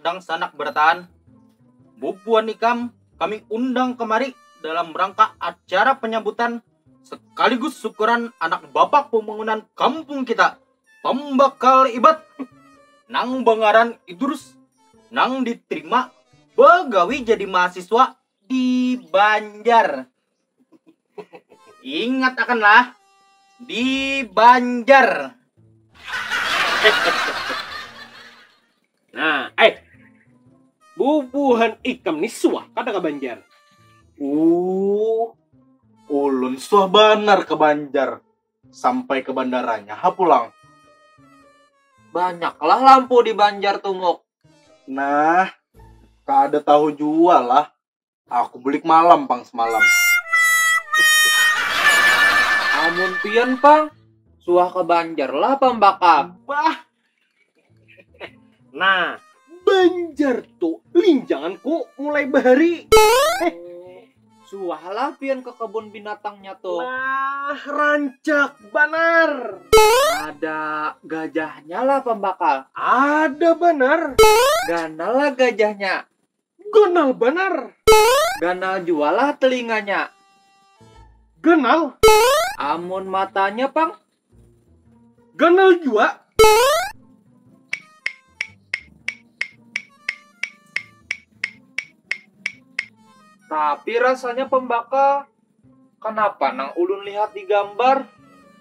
dang sanak bertahan. Bubuan ikam kami undang kemari dalam rangka acara penyambutan sekaligus syukuran anak bapak pembangunan kampung kita. Pembakal ibat nang Bangaran Idrus nang diterima begawi jadi mahasiswa di Banjar. Ingat akanlah di Banjar. Nah, bubuhan ikam ni suah kada ke Banjar. Ulun suah banar ke Banjar. Sampai ke bandaranya pulang. Banyaklah lampu di Banjar Tumuk. Nah, kada tahu jual lah. Aku belik malam pang semalam. Amun pian pang, suah ke Banjar lah pembakal. Bah. Nah, Banjar tuh linjanganku mulai bahari. Suah lah pian ke kebun binatangnya tuh. Nah, rancak banar. Ada gajahnya lah pembakal. Ada banar. Ganal lah gajahnya. Ganal banar. Ganal jual lah telinganya. Ganal. Amun matanya pang. Ganal juga. Tapi rasanya pembakal. Kenapa nang ulun lihat di gambar?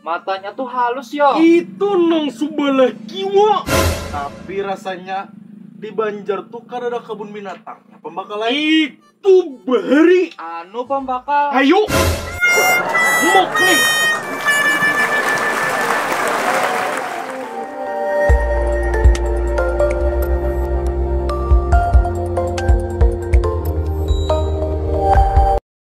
Matanya tuh halus yo. Itu nang subalah kiwa. Tapi rasanya di Banjar tuh kan ada kebun binatang. Pembakal lain. Itu bahari. Anu pembakal. Ayo. Mok nih.